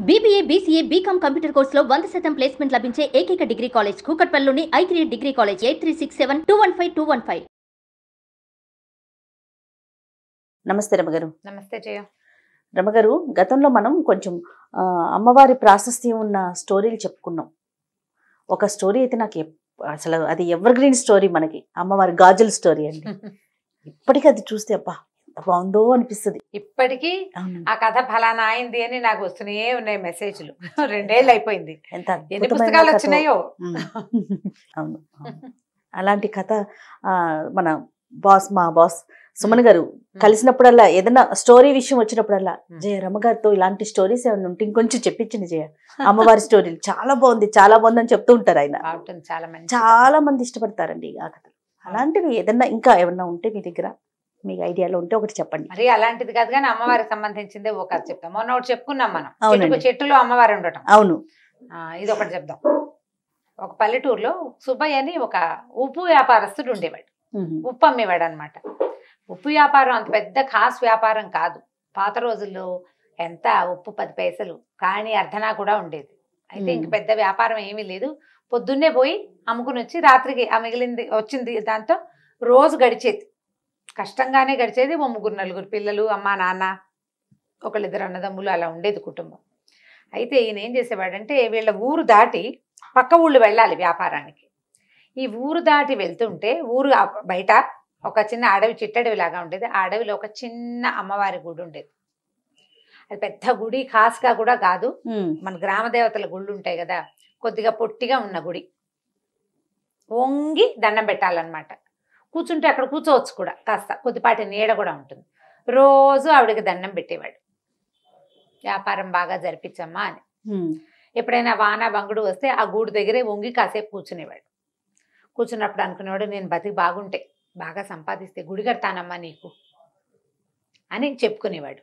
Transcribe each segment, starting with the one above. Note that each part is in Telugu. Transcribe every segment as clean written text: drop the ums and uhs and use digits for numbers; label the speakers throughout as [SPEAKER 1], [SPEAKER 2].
[SPEAKER 1] BBA, BCA, BCom కంప్యూటర్ కోర్సులో 100% ప్లేస్మెంట్ లభించే ఏకైక డిగ్రీ కాలేజ్ కూకట్పల్లిలోని I3 డిగ్రీ కాలేజ్ 8367215215.
[SPEAKER 2] నమస్తే రమగారు.
[SPEAKER 3] నమస్తే జయ.
[SPEAKER 2] రమగారు, గతంలో మనం కొంచెం అమ్మవారి ప్రాశస్త్యం ఉన్న స్టోరీలు చెప్పుకున్నాం. ఒక స్టోరీ అయితే నాకు అసలు అది ఎవర్ గ్రీన్ స్టోరీ, మనకి అమ్మవారి గాజుల స్టోరీ అండి. ఇప్పటికీ అది చూస్తే అబ్బా బాగుందో అనిపిస్తుంది.
[SPEAKER 3] ఇప్పటికీ ఆ కథ ఫలానా అయింది అని నాకు వస్తూనే ఉన్నాయి మెసేజ్లు. 2 ఏళ్ళు అయిపోయింది. ఎన్ని పుస్తకాలు వచ్చినాయో.
[SPEAKER 2] అవును, అలాంటి కథ మన మా బాస్ సుమన్ గారు కలిసినప్పుడల్లా ఏదైనా స్టోరీ విషయం వచ్చినప్పుడల్లా జయ రమగారితో ఇలాంటి స్టోరీస్ ఏమైనా ఉంటే ఇంకొంచెం చెప్పించింది జయ, అమ్మవారి స్టోరీలు చాలా బాగుంది అని చెప్తూ ఉంటారు ఆయన. చాలా మంది ఇష్టపడతారండి ఆ కథ. అలాంటివి ఏదన్నా ఇంకా ఏమన్నా ఉంటే మీ దగ్గర, మీకు ఐడియాలో ఉంటే ఒకటి చెప్పండి.
[SPEAKER 3] మరి అలాంటిది కాదు కానీ అమ్మవారికి సంబంధించిందే ఒక కథ చెప్తాం. మొన్న ఒకటి చెప్పుకున్నాం మనం, చెట్టులో అమ్మవారు ఉండటం.
[SPEAKER 2] అవును,
[SPEAKER 3] ఇది ఒకటి చెప్దాం. ఒక పల్లెటూరులో సుబ్బయ్య అని ఒక ఉప్పు వ్యాపారస్తుడు ఉండేవాడు. ఉప్పు అమ్మేవాడు అనమాట. ఉప్పు వ్యాపారం అంత పెద్ద ఖాస్ వ్యాపారం కాదు. పాత రోజుల్లో ఎంత ఉప్పు 10 పైసలు, కానీ అర్ధనా కూడా ఉండేది. అయితే ఇంక పెద్ద వ్యాపారం ఏమీ లేదు. పొద్దున్నే పోయి అమ్ముకుని వచ్చి రాత్రికి ఆ మిగిలింది వచ్చింది దాంతో రోజు గడిచేది. కష్టంగానే గడిచేది. 3-4 పిల్లలు, అమ్మ నాన్న, 1-2 అన్నదమ్ములు, అలా ఉండేది కుటుంబం. అయితే ఈయన ఏం చేసేవాడంటే వీళ్ళ ఊరు దాటి పక్క ఊళ్ళు వెళ్ళాలి వ్యాపారానికి. ఈ ఊరు దాటి వెళ్తుంటే ఊరు బయట ఒక చిన్న అడవి, చిట్టడవి లాగా ఉండేది. ఆ అడవిలో ఒక చిన్న అమ్మవారి గుడి ఉండేది. అది పెద్ద గుడి, ఖాస్గా కూడా కాదు. మన గ్రామ దేవతల గుళ్ళు ఉంటాయి కదా, కొద్దిగా పొట్టిగా ఉన్న గుడి. వంగి దండం పెట్టాలన్నమాట. కూర్చుంటే అక్కడ కూర్చోవచ్చు కూడా, కాస్త కొద్దిపాటి నీడ కూడా ఉంటుంది. రోజు ఆవిడకి దండం పెట్టేవాడు, వ్యాపారం బాగా జరిపించమ్మా అని. ఎప్పుడైనా వాన బంగుడు వస్తే ఆ గూడు దగ్గరే వంగి కాసేపు కూర్చునేవాడు. కూర్చున్నప్పుడు అనుకునేవాడు, నేను బతికి బాగుంటే, బాగా సంపాదిస్తే గుడి కడతానమ్మా నీకు అని చెప్పుకునేవాడు.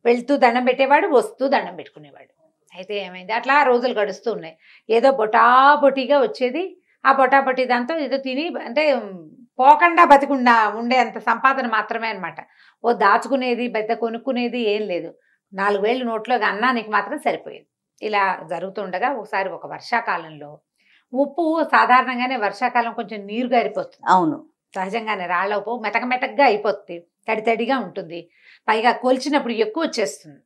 [SPEAKER 3] వెళ్తూ దండం పెట్టేవాడు, వస్తూ దండం పెట్టుకునేవాడు. అయితే ఏమైంది, అట్లా రోజులు గడుస్తూ ఉన్నాయి. ఏదో బొటాబొటిగా వచ్చేది. ఆ బొటాబొటి దాంతో ఏదో తిని, అంటే పోకుండా బతికుండా ఉండే అంత సంపాదన మాత్రమే అనమాట. ఓ దాచుకునేది, పెద్ద కొనుక్కునేది ఏం లేదు. 4 వేలు నోట్లో అన్నానికి మాత్రం సరిపోయేది. ఇలా జరుగుతుండగా ఒకసారి ఒక వర్షాకాలంలో ఉప్పు సాధారణంగానే వర్షాకాలం కొంచెం నీరు గారిపోతుంది.
[SPEAKER 2] అవును,
[SPEAKER 3] సహజంగానే రాళ్ళ ఉప్పు మెతకమెతకగా అయిపోతుంది, తడితడిగా ఉంటుంది. పైగా కొలిచినప్పుడు ఎక్కువ వచ్చేస్తుంది.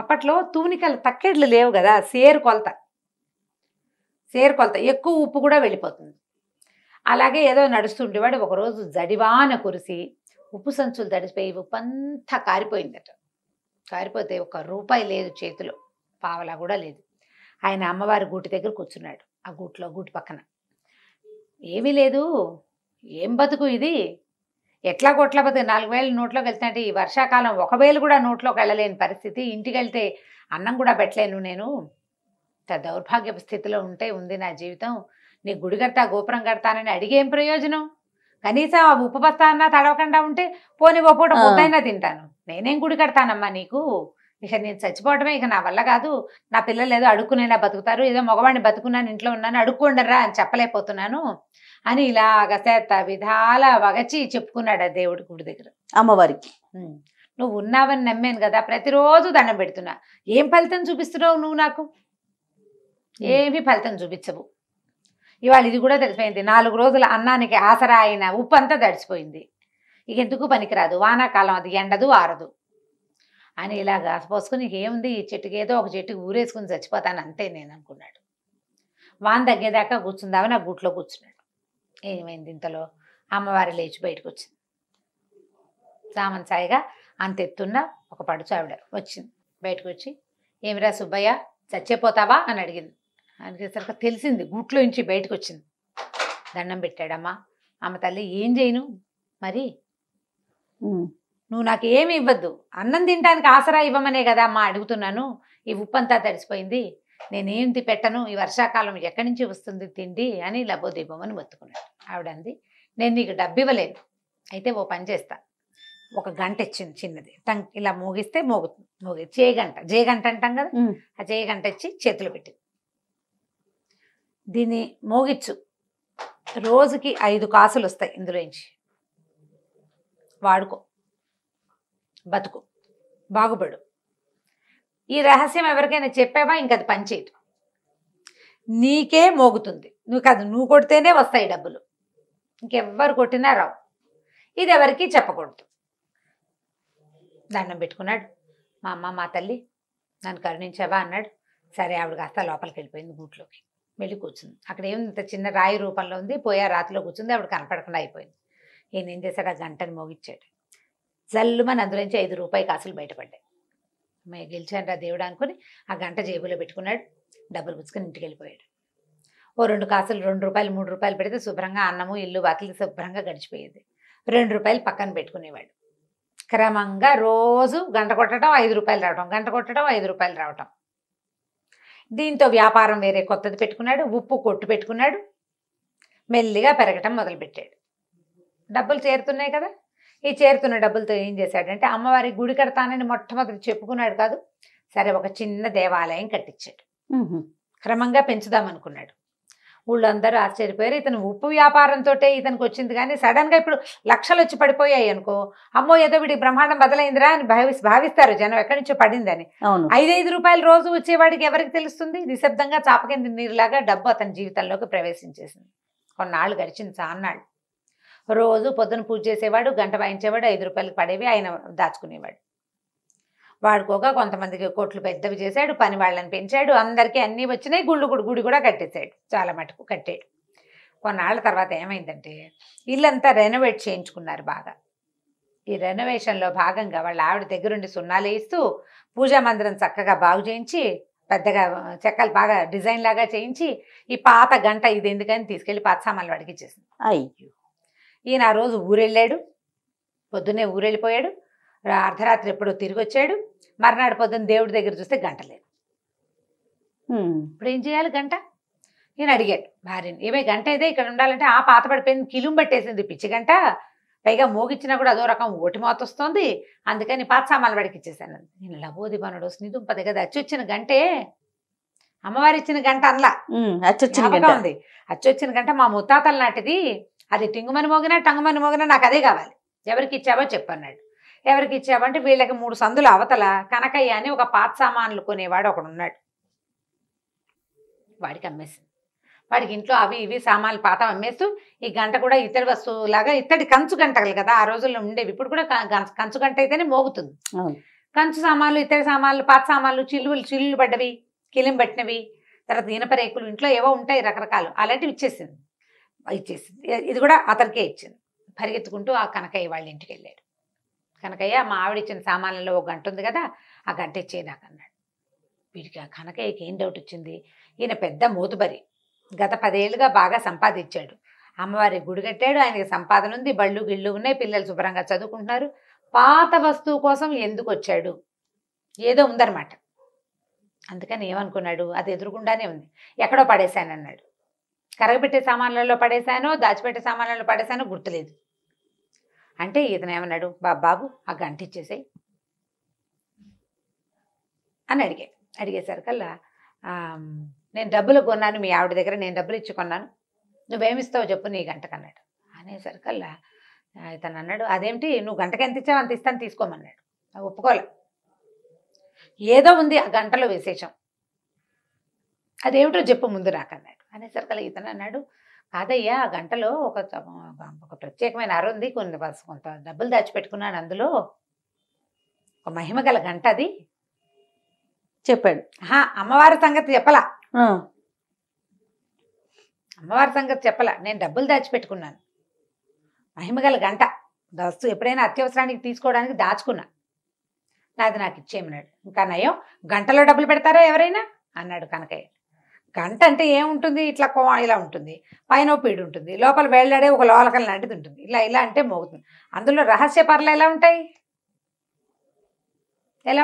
[SPEAKER 3] అప్పట్లో తూనికలు తక్కెడ్లు లేవు కదా, సేరు కొలత ఎక్కువ ఉప్పు కూడా వెళ్ళిపోతుంది. అలాగే ఏదో నడుస్తుండేవాడు. ఒకరోజు జడివాన కురిసి ఉప్పు సంచులు తడిసిపోయి ఉప్పు అంతా కారిపోయిందట. కారిపోతే 1 రూపాయి లేదు చేతిలో, పావలా కూడా లేదు. ఆయన అమ్మవారి గూటి దగ్గర కూర్చున్నాడు. ఆ గూటి పక్కన ఏమీ లేదు. ఏం బతుకు ఇది, ఎట్లా కొట్ల బతుకు. 4 వేలు నోట్లోకి వెళ్తాంటే, ఈ వర్షాకాలం 1 వేలు కూడా నోట్లోకి వెళ్ళలేని పరిస్థితి. ఇంటికి వెళ్తే అన్నం కూడా పెట్టలేను నేను. దౌర్భాగ్యపు స్థితిలో ఉంది నా జీవితం. నీ గుడి కడతా, గోపురం కడతానని అడిగేం ప్రయోజనం? కనీసం ఆ ఉప్పు బస్తా అన్నా తడవకుండా ఉంటే పోనీ ఓ పూట ముద్దైనా తింటాను. నేనేం గుడి కడతానమ్మా నీకు? ఇక నేను చచ్చిపోవడమే ఇక నా వల్ల కాదు. నా పిల్లలు ఏదో అడుక్కునైనా బతుకుతారు, ఏదో మగవాడిని బతుకున్నాను, ఇంట్లో ఉన్నాను, అడుక్కోండరా అని చెప్పలేకపోతున్నాను అని ఇలాగ చేత విధాల వగచి చెప్పుకున్నాడు ఆ దేవుడి గుడి దగ్గర
[SPEAKER 2] అమ్మవారికి.
[SPEAKER 3] నువ్వు ఉన్నావని నమ్మాను కదా, ప్రతిరోజు దండం పెడుతున్నా. ఏం ఫలితం చూపిస్తున్నావు నువ్వు నాకు? ఏమీ ఫలితం చూపించవు. ఇవాళ ఇది కూడా తెలిసిపోయింది. 4 రోజుల అన్నానికి ఆసరా అయిన ఉప్పు అంతా తడిసిపోయింది. ఇక ఎందుకు పనికిరాదు, వానాకాలం అది ఎండదు ఆరదు అని ఇలాగా పోసుకుని, ఏముంది ఈ చెట్టుకి, ఏదో ఒక చెట్టుకి ఊరేసుకుని చచ్చిపోతాను అంతే నేను అనుకున్నాడు. వాన తగ్గేదాకా కూర్చుందామని ఆ గూట్లో కూర్చున్నాడు. ఏమైంది, ఇంతలో అమ్మవారి లేచి బయటకు వచ్చింది. సామన్ సాయిగా అంతెత్తున్న ఒక పడుచు ఆవిడ వచ్చింది. బయటకు వచ్చి, ఏమిరా సుబ్బయ్య చచ్చిపోతావా అని అడిగింది. అడిగేసరికి తెలిసింది, గూట్లో నుంచి బయటకు వచ్చింది. దండం పెట్టాడమ్మా. అమ్మ తల్లి, ఏం చేయను మరి, నువ్వు నాకు ఏమి ఇవ్వద్దు, అన్నం తినడానికి ఆసరా ఇవ్వమనే కదా అమ్మా అడుగుతున్నాను. ఈ ఉప్పంతా తడిసిపోయింది, నేనేం పెట్టను, ఈ వర్షాకాలం ఎక్కడి నుంచి వస్తుంది తిండి అని లబోదీపమని మొత్తుకున్నాడు. ఆవిడ అంది, నేను నీకు డబ్బు ఇవ్వలేను, అయితే ఓ పని చేస్తా. 1 గంట ఇచ్చింది చిన్నది, ఇలా మోగిస్తే మోగి జేగంట అంటాం కదా, ఆ జేగంట ఇచ్చి చేతులు పెట్టి, దీన్ని మోగిచ్చు, రోజుకి 5 కాసులు వస్తాయి, ఇందులోంచి వాడుకో, బతుకు, బాగుపడు. ఈ రహస్యం ఎవరికైనా చెప్పావా ఇంక అది పనిచేయదు, నీకే మోగుతుంది. నువ్వు కొడితేనే వస్తాయి డబ్బులు, ఇంకెవ్వరు కొట్టినా రావు. ఇది ఎవరికి చెప్పకూడదు. దండం పెట్టుకున్నాడు. మా అమ్మ మా తల్లి నన్ను కరుణించావా అన్నాడు. సరే ఆవిడ కాస్త లోపలికి వెళ్ళిపోయింది, గూట్లోకి వెళ్ళి కూర్చుంది. అక్కడ ఇంత చిన్న రాయి రూపంలో ఉంది, పోయా రాతిలో కూర్చుంది. ఆవిడ కనపడకుండా అయిపోయింది. ఈయన ఏం చేశాడు, ఆ గంటని మోగిచ్చాడు. జల్లుమని అందులోంచి 5 రూపాయి కాసులు బయటపడ్డాయి. మేము గెలిచాను రా దేవుడు అనుకుని ఆ గంట జేబులో పెట్టుకున్నాడు. డబ్బులు పుచ్చుకొని ఇంటికి వెళ్ళిపోయాడు. ఓ 2 కాసులు 2 రూపాయలు 3 రూపాయలు పెడితే శుభ్రంగా అన్నము ఇల్లు వాకిలి శుభ్రంగా గడిచిపోయేది. 2 రూపాయలు పక్కన పెట్టుకునేవాడు. క్రమంగా రోజు గంట కొట్టడం 5 రూపాయలు రావటం, గంట కొట్టడం 5 రూపాయలు రావటం. దీంతో వ్యాపారం వేరే కొత్తది పెట్టుకున్నాడు, ఉప్పు కొట్టు పెట్టుకున్నాడు. మెల్లిగా పెరగటం మొదలుపెట్టాడు. డబ్బులు చేరుతున్నాయి కదా. ఈ చేరుతున్న డబ్బులతో ఏం చేశాడంటే అమ్మవారి గుడి కడతానని మొట్టమొదటి చెప్పుకున్నాడు కాదు, సరే ఒక చిన్న దేవాలయం కట్టించాడు. క్రమంగా పెంచుదామనుకున్నాడు. ఊళ్ళో అందరూ ఆశ్చర్యపోయారు. ఇతను ఉప్పు వ్యాపారంతో ఇతనికి వచ్చింది, కానీ సడన్గా ఇప్పుడు లక్షలు వచ్చి పడిపోయాయి అనుకో, అమ్మో ఏదో వీడికి బ్రహ్మాండం బదలైందిరా అని భావిస్తారు జనం, ఎక్కడి నుంచో పడిందని. 5 రూపాయలు రోజు వచ్చేవాడికి ఎవరికి తెలుస్తుంది? నిశ్శబ్దంగా చాపకింది నీరులాగా డబ్బు అతని జీవితంలోకి ప్రవేశించేసింది. కొన్నాళ్ళు గడిచింది, చాన్నాళ్ళు. రోజు పొద్దున పూజ చేసేవాడు, గంట వాయించేవాడు, 5 రూపాయలకు పడేవి ఆయన దాచుకునేవాడు. వాడుకోగా కొంతమందికి కోట్లు పెద్దవి చేశాడు, పని వాళ్ళని పెంచాడు, అందరికీ అన్నీ వచ్చినాయి. గుడి కూడా కట్టేశాడు, చాలా మటుకు కట్టాడు. కొన్నాళ్ళ తర్వాత ఏమైందంటే ఇల్లంతా రెనోవేట్ చేయించుకున్నారు బాగా. ఈ రెనోవేషన్లో భాగంగా వాళ్ళ ఆవిడ దగ్గరుండి సున్నాలు వేస్తూ పూజా మందిరం చక్కగా బాగు చేయించి, పెద్దగా చెక్కలు బాగా డిజైన్ లాగా చేయించి, ఈ పాత గంట ఇది ఎందుకని తీసుకెళ్ళి పాత సామాన్లు వాడికి ఇచ్చేసింది.
[SPEAKER 2] అయ్యో.
[SPEAKER 3] ఈయన ఆ రోజు ఊరెళ్ళాడు, పొద్దున్నే ఊరెళ్ళిపోయాడు. అర్ధరాత్రి ఎప్పుడో తిరిగి వచ్చాడు. మర్నాడు పొద్దున్న దేవుడి దగ్గర చూస్తే గంట లేదు. ఇప్పుడు ఏం చేయాలి గంట? ఈయన అడిగాడు భార్యని, ఏమే గంట ఏదే ఇక్కడ ఉండాలంటే, ఆ పాత పడిపోయింది, కిలుం పట్టేసింది పిచ్చి గంట, పైగా మోగిచ్చినా కూడా అదో రకం ఓటి మోత వస్తుంది, అందుకని పాత సామాన్లు వాడికి ఇచ్చేసాను. నేను లబోది బనుడు స్నిదుంపదే కదా, అచ్చొచ్చిన గంటే, అమ్మవారి ఇచ్చిన గంట అనలా, ఉంది అచ్చొచ్చిన గంట మా ముత్తాతల నాటిది, అది టింగుమని మోగినా టంగుమని మోగినా నాకు అదే కావాలి, ఎవరికి ఇచ్చావో చెప్పన్నాడు. ఎవరికి ఇచ్చావంటే వీళ్ళకి 3 సందులు అవతల కనకయ్య అని ఒక పాత సామాన్లు కొనేవాడు ఒకడు ఉన్నాడు. వాడికి అమ్మేసింది. వాడికి ఇంట్లో అవి ఇవి సామాన్లు పాత అమ్మేస్తూ ఈ గంట కూడా ఇత్తడి వస్తువులాగా, ఇత్తడి కంచు గంటలు కదా ఆ రోజుల్లో ఉండేవి, ఇప్పుడు కూడా కంచు గంట అయితేనే మోగుతుంది. కంచు సామాన్లు, ఇత్తడి సామాన్లు, పాత సామాన్లు, చిల్లులు పడ్డవి, కిలిం పట్టినవి, తర్వాత ఇనప రేకులు, ఇంట్లో ఏవో ఉంటాయి రకరకాలు, అలాంటివి ఇచ్చేసింది. ఇది కూడా అతనికే ఇచ్చింది. పరిగెత్తుకుంటూ ఆ కనకయ్య వాళ్ళ ఇంటికి వెళ్ళాడు. కనకయ్య మా ఆవిడ ఇచ్చిన సామాన్లలో ఒక గంట ఉంది కదా, ఆ గంట ఇచ్చే నాకు అన్నాడు. వీడికి ఆ కనకయ్యకి ఏం డౌట్ వచ్చింది, ఈయన పెద్ద మోతుబరి, గత 10 ఏళ్ళుగా బాగా సంపాదించాడు, అమ్మవారి గుడి కట్టాడు, ఆయనకి సంపాదన ఉంది, బళ్ళు గిళ్ళు ఉన్నాయి, పిల్లలు శుభ్రంగా చదువుకుంటున్నారు, పాత వస్తువు కోసం ఎందుకు వచ్చాడు, ఏదో ఉందన్నమాట. అందుకని ఏమనుకున్నాడు, అది ఎదురుగుండానే ఉంది, ఎక్కడో పడేశాను అన్నాడు. కరగబెట్టే సామాన్లలో పడేశానో దాచిపెట్టే సామాన్లలో పడేశానో గుర్తులేదు. అంటే ఇతను ఏమన్నాడు, బాబు ఆ గంట ఇచ్చేసాయి అని అడిగేసరికల్లా నేను డబ్బులు కొన్నాను మీ ఆవిడ దగ్గర, నేను డబ్బులు ఇచ్చి కొన్నాను, నువ్వేమిస్తావో చెప్పు నీ గంటకన్నాడు. అనేసరికల్లా ఇతను అన్నాడు, అదేమిటి నువ్వు గంటకి ఎంత ఇచ్చావు అంత ఇస్తాను తీసుకోమన్నాడు. ఒప్పుకోలే, ఏదో ఉంది ఆ గంటలో విశేషం, అదేమిటో చెప్పు ముందు నాకన్నాడు. అనేసరికల్లా ఇతను అన్నాడు, కాదయ్యా ఆ గంటలో ఒక ప్రత్యేకమైన అర ఉంది, కొంత డబ్బులు దాచిపెట్టుకున్నాను, అందులో ఒక మహిమ గల గంట అది
[SPEAKER 2] చెప్పాడు.
[SPEAKER 3] అమ్మవారి సంగతి చెప్పలా, అమ్మవారి సంగతి చెప్పలా, నేను డబ్బులు దాచిపెట్టుకున్నాను, మహిమగల గంట వస్తువు ఎప్పుడైనా అత్యవసరానికి తీసుకోవడానికి దాచుకున్నా, నాది నాకు ఇచ్చేయమన్నాడు. ఇంకా నయం గంటలో డబ్బులు పెడతారా ఎవరైనా అన్నాడు కనకయ్య. గంట అంటే ఏముంటుంది, ఇట్లా ఇలా ఉంటుంది, పైన పీడు ఉంటుంది, లోపల వేళ్లాడే ఒక లోలకం లాంటిది ఉంటుంది, ఇలా అంటే మోగుతుంది. అందులో రహస్య పర్లు ఎలా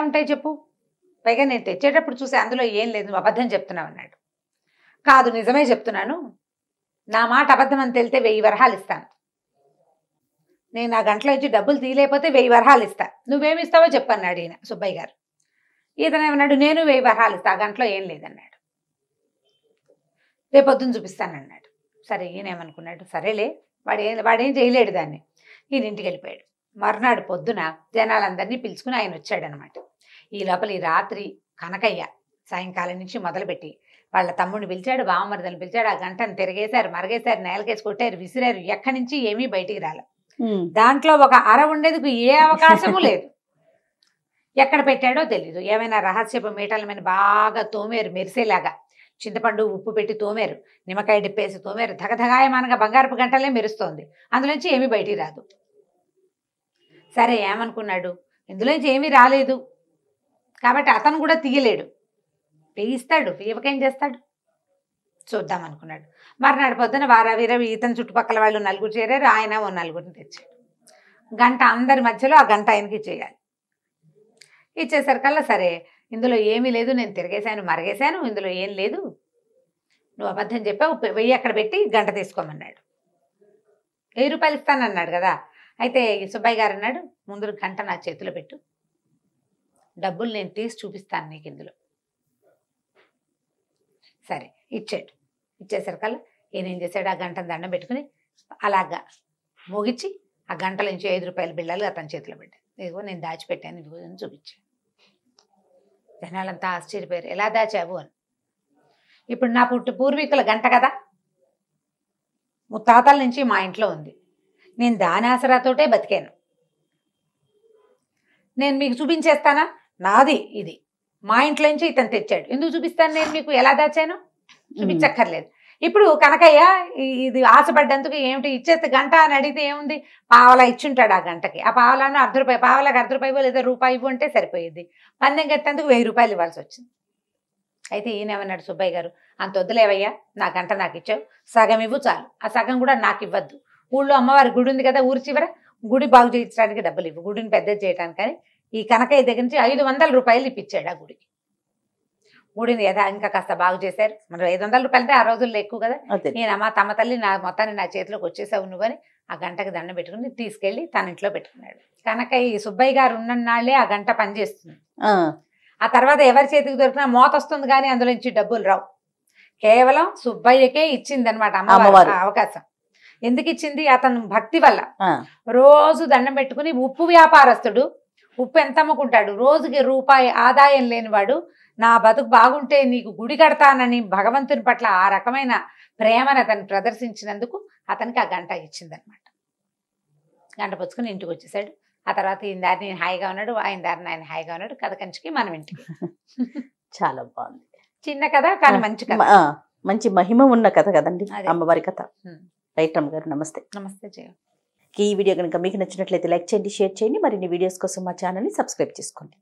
[SPEAKER 3] ఉంటాయి చెప్పు, పైగా నేను తెచ్చేటప్పుడు చూసి అందులో ఏం లేదు, నువ్వు అబద్ధం చెప్తున్నావు అన్నాడు. కాదు నిజమే చెప్తున్నాను, నా మాట అబద్ధం అని తెలితే 1000 వరహాలు ఇస్తాను, నేను నా గంటలో ఇచ్చి డబ్బులు తీయలేకపోతే 1000 వరహాలు ఇస్తా, నువ్వేమిస్తావో చెప్పన్నాడు ఈయన సుబ్బయ్య గారు. ఈతను ఏమన్నాడు, నేను 1000 వరహాలు ఇస్తా, ఆ గంటలో ఏం లేదన్నాడు. రేపొద్దున చూపిస్తానన్నాడు. సరే ఈయన ఏమనుకున్నాడు, సరేలే వాడేం చేయలేడు దాన్ని, ఈయన ఇంటికి వెళ్ళిపోయాడు. మర్నాడు పొద్దున జనాలందరినీ పిలుచుకుని ఆయన వచ్చాడనమాట. ఈ లోపల ఈ రాత్రి కనకయ్య సాయంకాలం నుంచి మొదలుపెట్టి వాళ్ళ తమ్ముడిని పిలిచాడు, బావమరిదని పిలిచాడు. ఆ గంటను తిరిగేశారు, మరగేశారు, నేలకేసి కొట్టారు, విసిరారు. ఎక్కడి నుంచి ఏమీ బయటికి రాలేదు. దాంట్లో ఒక అర ఉండేందుకు ఏ అవకాశము లేదు. ఎక్కడ పెట్టాడో తెలీదు. ఏమైనా రహస్యపు మీటల మీద బాగా తోమేరు, మెరిసేలాగా చింతపండు ఉప్పు పెట్టి తోమేరు, నిమ్మకాయ డిప్పేసి తోమేరు. ధగధగాయమానగా బంగారపు గంటలే మెరుస్తోంది. అందులోంచి ఏమీ బయటికి రాదు. సరే ఏమనుకున్నాడు, ఇందులోంచి ఏమీ రాలేదు కాబట్టి అతను కూడా తీయలేడు. వేయిస్తాడు, వేయకేం చేస్తాడు, చూద్దాం అనుకున్నాడు. మర్నాడు పొద్దున వారవీరవి ఇతను చుట్టుపక్కల వాళ్ళు నలుగురు చేరారు. ఆయన ఓ నలుగురిని తెచ్చాడు. గంట అందరి మధ్యలో ఆ గంట ఆయనకి ఇచ్చేయాలి. ఇచ్చేసరికల్లా సరే ఇందులో ఏమీ లేదు, నేను తిరిగేశాను, మరగేశాను, ఇందులో ఏం లేదు, నువ్వు అబద్ధం చెప్పావు, 1000 అక్కడ పెట్టి గంట తీసుకోమన్నాడు. 1000 రూపాయలు ఇస్తానన్నాడు కదా. అయితే సుబ్బయ్య గారు అన్నాడు, ముందు గంట నా చేతిలో పెట్టు, డబ్బులు నేను తీసి చూపిస్తాను నీకు ఇందులో. సరే ఇచ్చాడు. ఇచ్చేసరికల్లా ఈయనేం చేశాడు, ఆ గంటను దండం పెట్టుకుని అలాగా మోగిచ్చి ఆ గంటల నుంచి 5 రూపాయల బిళ్ళలు అతని చేతిలో పెట్టాను. ఇదిగో నేను దాచిపెట్టాను, ఇదిగో అని చూపించాను. జనాలంతా ఆశ్చర్యపోయారు, ఎలా దాచావు అని. ఇప్పుడు నా పూర్వీకుల గంట కదా, ముత్తాతల నుంచి మా ఇంట్లో ఉంది, నేను దాని ఆసరాతోటే బతికాను, నేను మీకు చూపించేస్తానా, నాది ఇది, మా ఇంట్లో నుంచి ఇతను తెచ్చాడు, ఎందుకు చూపిస్తాను నేను మీకు, ఎలా దాచాను చూపించక్కర్లేదు. ఇప్పుడు కనకయ్య ఇది ఆశపడ్డందుకు ఏమిటి ఇచ్చేస్తే గంట అని అడిగితే ఏముంది, పావలా ఇచ్చుంటాడు ఆ గంటకి. ఆ పావలాను ₹1 పావలాకి ₹1 లేదా రూపాయి ఇవ్వు అంటే సరిపోయేది. పందెం కట్టేందుకు 1000 రూపాయలు ఇవ్వాల్సి వచ్చింది. అయితే ఈయనేమన్నాడు సుబ్బయ్య గారు, అంత వద్దులేవయ్యా, నా గంట నాకు ఇచ్చావు, సగం ఇవ్వు చాలు, ఆ సగం కూడా నాకు ఇవ్వద్దు. ఊళ్ళో అమ్మవారి గుడి ఉంది కదా, ఊరి చివర, గుడి బాగు చేయించడానికి డబ్బులు ఇవ్వు, గుడిని పెద్దది చేయడానికి. కానీ ఈ కనకయ్య దగ్గర నుంచి 500 రూపాయలు ఇప్పించాడు ఆ గుడికి. గుడిని ఇంకా కాస్త బాగు చేశారు. మరి 500 రూపాయలు అంటే ఆ రోజుల్లో ఎక్కువ కదా. నేను అమ్మ తమ తల్లి నా మొత్తాన్ని నా చేతిలోకి వచ్చేసావు నువ్వు అని ఆ గంటకి దండం పెట్టుకుని తీసుకెళ్లి తన ఇంట్లో పెట్టుకున్నాడు. కనకయ్య సుబ్బయ్య గారు ఉన్ననాళ్లే ఆ గంట పనిచేస్తుంది. ఆ తర్వాత ఎవరి చేతికి దొరికినా మోత వస్తుంది కానీ అందులోంచి డబ్బులు రావు. కేవలం సుబ్బయ్యకే ఇచ్చింది అనమాట అమ్మవారు అవకాశం. ఎందుకు ఇచ్చింది, అతను భక్తి వల్ల. రోజు దండం పెట్టుకుని, ఉప్పు వ్యాపారస్తుడు, ఉప్పు ఎంత అమ్ముకుంటాడు, రోజుకి రూపాయి ఆదాయం లేనివాడు, నా బతుకు బాగుంటే నీకు గుడి కడతానని భగవంతుని పట్ల ఆ రకమైన ప్రేమను అతను ప్రదర్శించినందుకు అతనికి ఆ గంట ఇచ్చిందనమాట. గంట పుచ్చుకుని ఇంటికి వచ్చేసాడు. ఆ తర్వాత ఈయన దారిని హాయిగా ఉన్నాడు, ఆయన దారిని ఆయన హాయిగా ఉన్నాడు. కథ కంచికి మనం ఇంటికి.
[SPEAKER 2] చాలా బాగుంది,
[SPEAKER 3] చిన్న కథ కానీ మంచి కథ,
[SPEAKER 2] మంచి మహిమ ఉన్న కథ కదండి అమ్మవారి కథ. రైట్ రమ్మ గారు, నమస్తే.
[SPEAKER 3] నమస్తే జయ.
[SPEAKER 2] ఈ వీడియో కనుక మీకు నచ్చినట్లయితే లైక్ చేయండి, షేర్ చేయండి. మరిన్ని వీడియోస్ కోసం మా ఛానల్ని సబ్స్క్రైబ్ చేసుకోండి.